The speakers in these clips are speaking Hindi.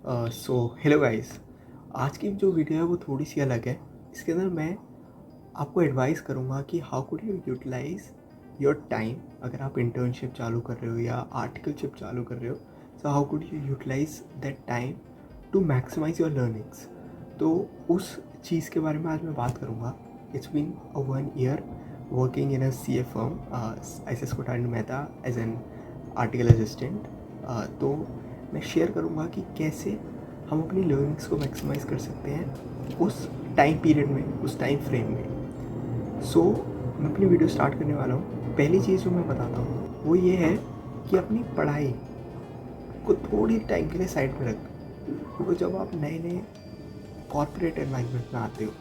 Hello guys. आज की जो वीडियो है वो थोड़ी सी अलग है। इसके अंदर मैं आपको एडवाइस करूँगा कि how could you utilise your time. अगर आप इंटर्नशिप चालू कर रहे हो या आर्टिकलशिप चालू कर रहे हो, so how could you utilise that time to maximise your learnings. तो उस चीज़ के बारे में आज मैं बात करूँगा। It's been a 1 year working in a C A firm, S Kothari Mehta as an article assistant. तो मैं शेयर करूँगा कि कैसे हम अपनी लर्निंग्स को मैक्सिमाइज़ कर सकते हैं उस टाइम पीरियड में, उस टाइम फ्रेम में। मैं अपनी वीडियो स्टार्ट करने वाला हूँ। पहली चीज़ जो मैं बताता हूँ वो ये है कि अपनी पढ़ाई को थोड़ी टाइम के लिए साइड में रख दो, क्योंकि जब आप नए नए कॉर्पोरेट एनवायरनमेंट में आते हो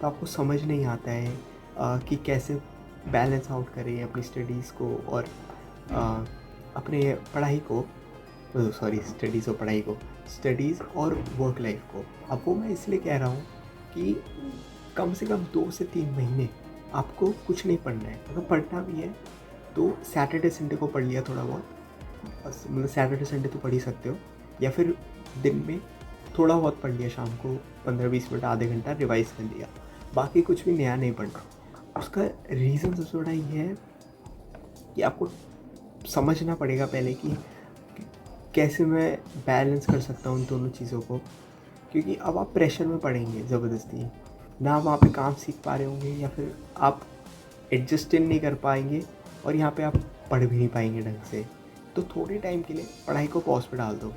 तो आपको समझ नहीं आता है कि कैसे बैलेंस आउट करें अपनी स्टडीज़ को और अपने पढ़ाई को, सॉरी स्टडीज़ और पढ़ाई को, स्टडीज़ और वर्क लाइफ को। अब वो मैं इसलिए कह रहा हूँ कि कम से कम 2 से 3 महीने आपको कुछ नहीं पढ़ना है। अगर पढ़ना भी है तो सैटरडे संडे को पढ़ लिया थोड़ा बहुत, बस। मतलब सैटरडे संडे तो पढ़ ही सकते हो, या फिर दिन में थोड़ा बहुत पढ़ लिया, शाम को 15-20 मिनट आधे घंटा रिवाइज कर लिया। बाकी कुछ भी नया नहीं पढ़ना। उसका रीज़न सबसे बड़ा ये है कि आपको समझना पड़ेगा पहले कि कैसे मैं बैलेंस कर सकता हूँ इन दोनों चीज़ों को। क्योंकि अब आप प्रेशर में पड़ेंगे ज़बरदस्ती, ना वहाँ पे काम सीख पा रहे होंगे, या फिर आप एडजस्ट नहीं कर पाएंगे और यहाँ पे आप पढ़ भी नहीं पाएंगे ढंग से। तो थोड़े टाइम के लिए पढ़ाई को पॉज पे डाल दो।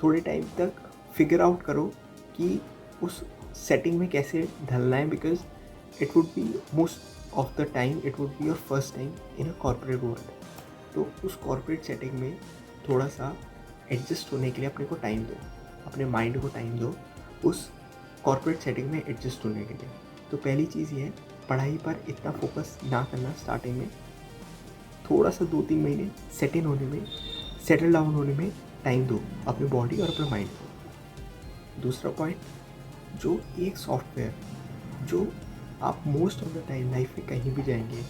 थोड़े टाइम तक फिगर आउट करो कि उस सेटिंग में कैसे ढलना है, because it would be most of the time it would be your first time in a corporate world. तो उस कॉर्पोरेट सेटिंग में थोड़ा सा एडजस्ट होने के लिए अपने को टाइम दो, अपने माइंड को टाइम दो उस कॉर्पोरेट सेटिंग में एडजस्ट होने के लिए। तो पहली चीज़ ये है, पढ़ाई पर इतना फोकस ना करना स्टार्टिंग में। थोड़ा सा 2-3 महीने सेटल होने में, सेटल डाउन होने में टाइम दो अपने बॉडी और अपने माइंड को। दूसरा पॉइंट, जो एक सॉफ्टवेयर जो आप most of the time life में कहीं भी जाएंगे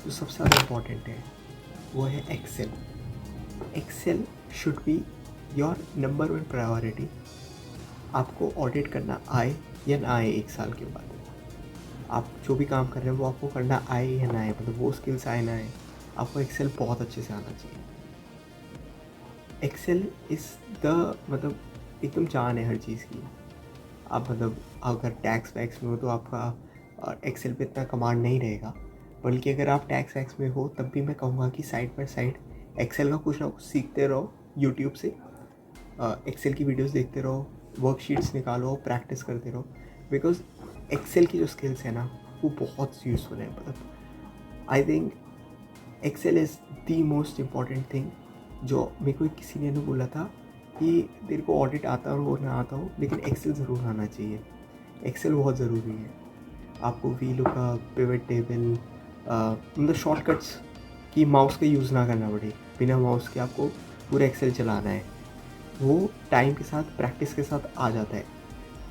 जो सबसे ज़्यादा इम्पॉर्टेंट है वो है Excel. Excel should be your number 1 priority. आपको ऑडिट करना आए या ना आए, 1 साल के बाद आप जो भी काम कर रहे हैं वो आपको करना आए या ना आए, मतलब वो स्किल्स आए ना आए, आपको एक्सेल बहुत अच्छे से आना चाहिए। एक्सेल इज़ द, मतलब एकदम जान है हर चीज़ की। आप मतलब अगर टैक्स वैक्स में हो तो आपका एक्सेल पे इतना कमांड नहीं रहेगा, बल्कि अगर आप टैक्स वैक्स में हो तब भी मैं कहूँगा कि साइड बाय साइड एक्सेल का कुछ ना कुछ सीखते रहो यूट्यूब से। एक्सेल की वीडियोस देखते रहो, वर्कशीट्स निकालो, प्रैक्टिस करते रहो, बिकॉज एक्सेल की जो स्किल्स है ना वो बहुत यूज़फुल है। मतलब I think Excel is the most important thing. जो मेरे को किसी ने बोला था कि तेरे को ऑडिट आता हो ना आता हो, लेकिन एक्सेल ज़रूर आना चाहिए। एक्सेल बहुत ज़रूरी है। आपको वी लुकअप, पिवट टेबल, मतलब शॉर्टकट्स की माउस का यूज़ ना करना पड़े। बिना माउस के आपको पूरा एक्सेल चलाना है, वो टाइम के साथ, प्रैक्टिस के साथ आ जाता है।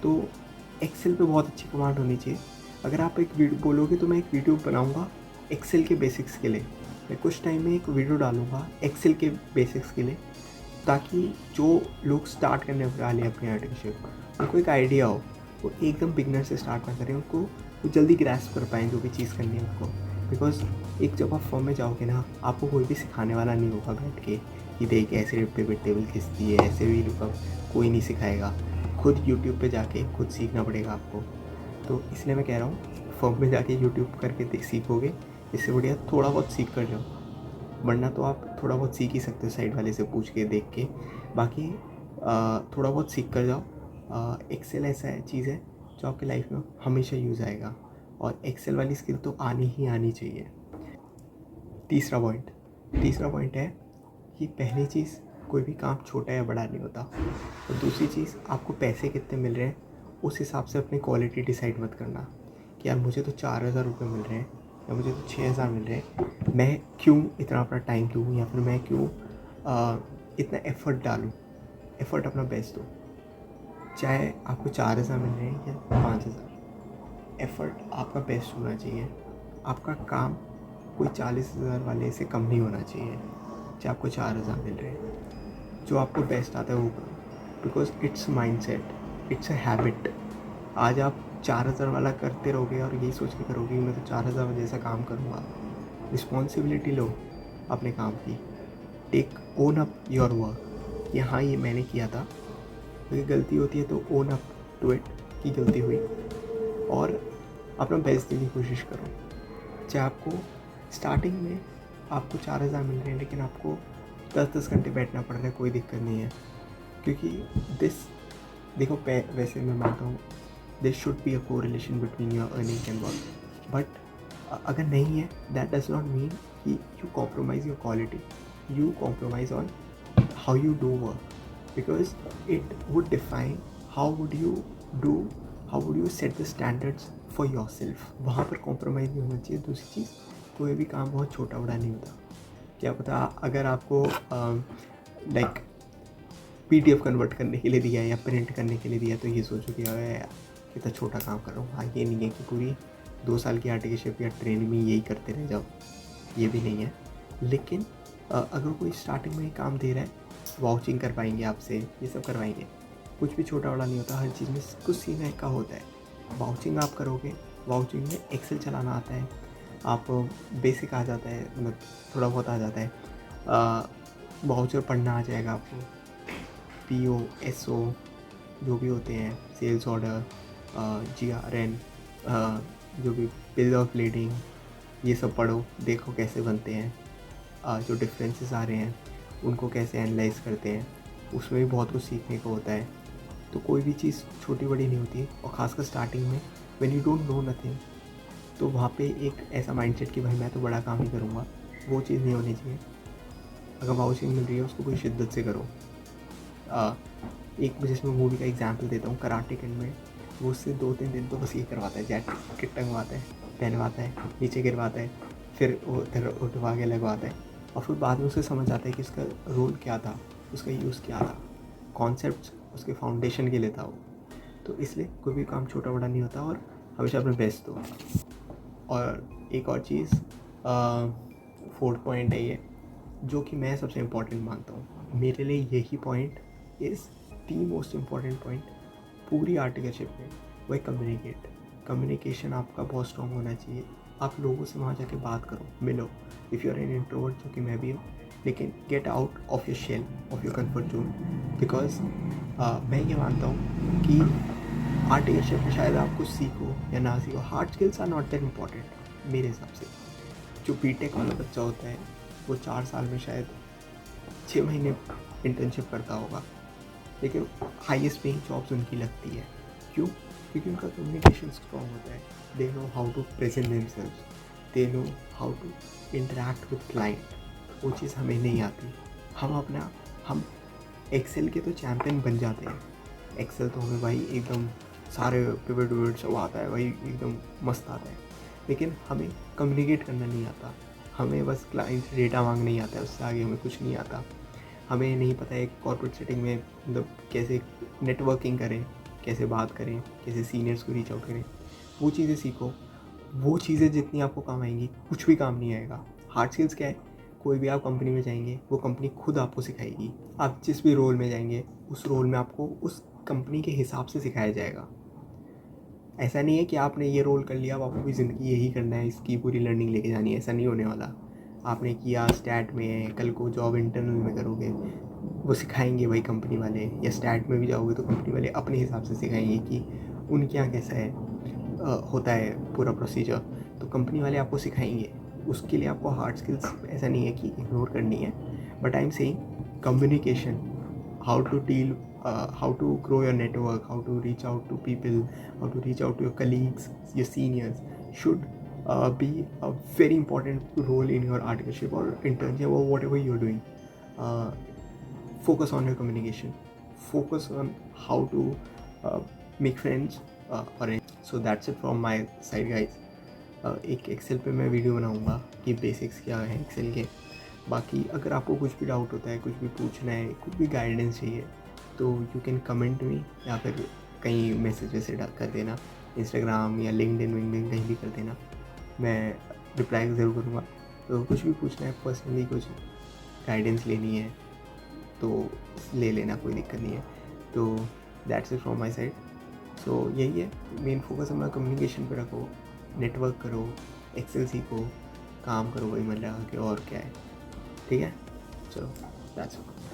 तो एक्सेल पे बहुत अच्छी कमांड होनी चाहिए। अगर आप एक वीडियो बोलोगे तो मैं एक वीडियो बनाऊंगा एक्सेल के बेसिक्स के लिए। मैं कुछ टाइम में एक वीडियो डालूंगा एक्सेल के बेसिक्स के लिए, ताकि जो लोग स्टार्ट करने वाले हैं अपनी आर्टिकलशिप, उनको एक आइडिया हो। वो एकदम बिगनर से स्टार्ट ना करें, उनको वो जल्दी ग्रैस्प कर पाएँ जो भी चीज़ करनी है उनको। बिकॉज एक जब आप फॉर्म में जाओगे ना, आपको कोई भी सिखाने वाला नहीं होगा बैठ के कि देख ऐसे पिवट टेबल खींचती है, ऐसे भी लुकअप, कोई नहीं सिखाएगा। खुद यूट्यूब पे जाके खुद सीखना पड़ेगा आपको। तो इसलिए मैं कह रहा हूँ फर्म में जाके यूट्यूब करके सीखोगे, इससे बढ़िया थोड़ा बहुत सीख कर जाओ। वरना तो आप थोड़ा बहुत सीख ही सकते हो साइड वाले से पूछ के, देख के। बाकी थोड़ा बहुत सीख कर जाओ। एक्सेल ऐसा है चीज़ है जो आपकी लाइफ में हमेशा यूज़ आएगा, और एक्सेल वाली स्किल तो आनी ही आनी चाहिए। तीसरा पॉइंट है कि पहली चीज़, कोई भी काम छोटा या बड़ा नहीं होता। और दूसरी चीज़, आपको पैसे कितने मिल रहे हैं उस हिसाब से अपनी क्वालिटी डिसाइड मत करना कि यार मुझे तो 4,000 रुपये मिल रहे हैं या मुझे तो 6,000 मिल रहे हैं, मैं क्यों इतना अपना टाइम दूँ, या फिर मैं क्यों इतना एफ़र्ट डालूँ। एफ़र्ट अपना बेस्ट दो, चाहे आपको 4,000 मिल रहे हैं या 5,000। एफ़र्ट आपका बेस्ट होना चाहिए। आपका काम कोई 40,000 वाले से कम नहीं होना चाहिए। चाहे आपको 4,000 मिल रहे हैं, जो आपको बेस्ट आता है वो करो। Because it's mindset, it's a habit. आज आप 4,000 वाला करते रहोगे और यही सोच के करोगे मैं तो 4,000 जैसा काम करूँगा। रिस्पॉन्सिबिलिटी लो अपने काम की, take own up your work कि हाँ ये मैंने किया था। क्योंकि गलती होती है तो ओन अप टू इट कि गलती हुई, और अपना बेस्ट देने की कोशिश करो। चाहे आपको स्टार्टिंग में आपको 4,000 मिल रहे हैं लेकिन आपको 10-10 घंटे बैठना पड़ रहा है, कोई दिक्कत नहीं है। क्योंकि दिस देखो वैसे मैं मानता हूँ this should be a correlation between your earning and work, but अगर नहीं है दैट डज नॉट मीन कि you compromise your quality, you compromise on how you do work, because it would define how would you do, how would you set the standards for yourself। वहाँ पर कॉम्प्रोमाइज़ नहीं होना चाहिए। दूसरी चीज़, कोई भी काम बहुत छोटा बड़ा नहीं होता। क्या पता अगर आपको लाइक PDF कन्वर्ट करने के लिए दिया है या प्रिंट करने के लिए दिया है तो ये सोचो कि यार कितना छोटा काम कर रहा हूँ। हाँ, ये नहीं है कि पूरी 2 साल की आर्टिकलशिप या ट्रेनिंग में यही करते रह जाओ, ये भी नहीं है। लेकिन अगर कोई स्टार्टिंग में ही काम दे रहा है, वाउचिंग करवाएंगे आपसे, ये सब करवाएंगे, कुछ भी छोटा बड़ा नहीं होता, हर चीज़ में कुछ सीखने का होता है। वाउचिंग आप करोगे, वाउचिंग में एक्सेल चलाना आता है, आप बेसिक आ जाता है, मतलब थोड़ा बहुत आ जाता है। वाउचर पढ़ना आ जाएगा आपको, PO SO जो भी होते हैं, सेल्स ऑर्डर, GRN, जो भी बिल ऑफ लीडिंग, ये सब पढ़ो, देखो कैसे बनते हैं, जो डिफरेंसेस आ रहे हैं उनको कैसे एनालाइज करते हैं, उसमें भी बहुत कुछ सीखने को होता है। तो कोई भी चीज़ छोटी बड़ी नहीं होती, और ख़ासकर स्टार्टिंग में when you don't know nothing, तो वहाँ पे एक ऐसा माइंडसेट कि भाई मैं तो बड़ा काम ही करूँगा, वो चीज़ नहीं होनी चाहिए। अगर वाउचिंग मिल रही है उसको कोई शिद्दत से करो। एक जिसमें मूवी का एग्जाम्पल देता हूँ, कराटे किड में वो उससे 2-3 दिन तो बस ये करवाता है, जैकेट टंगवाता है, पहनवाता है, नीचे गिरवाता है, फिर उधर उठवा के लगवाता है, और फिर बाद में उसे समझ आता है कि उसका रोल क्या था, उसका यूज़ क्या था, कॉन्सेप्ट उसके फाउंडेशन के लिए था वो। तो इसलिए कोई भी काम छोटा बड़ा नहीं होता, और हमेशा अपने बेस्ट दो। और एक और चीज़, 4th पॉइंट है ये, जो कि मैं सबसे इम्पॉर्टेंट मानता हूँ। मेरे लिए यही point is the most important point पूरी आर्टिकलशिप में, वो है कम्युनिकेट। कम्युनिकेशन आपका बहुत स्ट्रॉन्ग होना चाहिए। आप लोगों से वहाँ जाके बात करो, मिलो। If you are an introvert, जो कि मैं भी हूँ, लेकिन get out of your shell, of your comfort zone. Because मैं ये मानता हूँ कि आर्टिकलशिप में शायद आप कुछ सीखो या ना सीखो, hard skills are not that important मेरे हिसाब से। जो BTech वाला बच्चा होता है वो 4 साल में शायद 6 महीने इंटर्नशिप करता होगा, लेकिन हाईएस्ट पेइंग जॉब्स उनकी लगती है। क्यों? क्योंकि उनका कम्युनिकेशन स्ट्रॉन्ग होता है। They know how to present themselves, they know how to interact with client. वो चीज़ हमें नहीं आती। हम एक्सेल के तो चैम्पियन बन जाते हैं। एक्सेल तो हमें भाई एकदम सारे पिवट विवट सब आता है भाई, एकदम मस्त आता है, लेकिन हमें कम्युनिकेट करना नहीं आता। हमें बस क्लाइंट से डेटा मांगना नहीं आता है, उससे आगे हमें कुछ नहीं आता। हमें नहीं पता है कॉर्पोरेट सेटिंग में मतलब कैसे नेटवर्किंग करें, कैसे बात करें, कैसे सीनियर्स को रीच आउट करें। वो चीज़ें सीखो। वो चीज़ें जितनी आपको काम आएंगी, कुछ भी काम नहीं आएगा। हार्ड स्किल्स क्या है? कोई भी आप कंपनी में जाएंगे, वो कंपनी खुद आपको सिखाएगी। आप जिस भी रोल में जाएंगे, उस रोल में आपको उस कंपनी के हिसाब से सिखाया जाएगा। ऐसा नहीं है कि आपने ये रोल कर लिया, अब आपको भी ज़िंदगी यही करना है, इसकी पूरी लर्निंग लेके जानी है। ऐसा नहीं होने वाला। आपने किया स्टैट में, कल को जॉब इंटरनल में करोगे, वो सिखाएंगे वही कंपनी वाले, या स्टैट में भी जाओगे तो कंपनी वाले अपने हिसाब से सिखाएंगे कि उनके यहाँ कैसा है होता है पूरा प्रोसीजर, तो कंपनी वाले आपको सिखाएंगे। उसके लिए आपको हार्ड स्किल्स ऐसा नहीं है कि इग्नोर करनी है, but I am saying communication, how to deal, how to grow your network, how to reach out to people, how to reach out to your colleagues, your seniors, should be a very important role in your articleship or internship or whatever you're doing. uh, Focus on your communication, focus on how to make friends, so that's it from my side guys. एक एक्सेल पे मैं वीडियो बनाऊंगा कि बेसिक्स क्या है एक्सेल के। बाकी अगर आपको कुछ भी डाउट होता है, कुछ भी पूछना है, कुछ भी गाइडेंस चाहिए, तो यू कैन कमेंट मी, या फिर कहीं मैसेज वैसे कर देना, इंस्टाग्राम या लिंक्डइन विंक्डइन कहीं भी कर देना, मैं रिप्लाई ज़रूर करूँगा। तो कुछ भी पूछना है पर्सनली, कुछ गाइडेंस लेनी है तो ले लेना, कोई दिक्कत नहीं है। तो that's it from my side. So यही है, मेन फोकस अपना कम्युनिकेशन पे रखो, नेटवर्क करो, एक्सेल सीखो, काम करो वही मन लगा के, और क्या है। ठीक है, चलो दैट्स इट।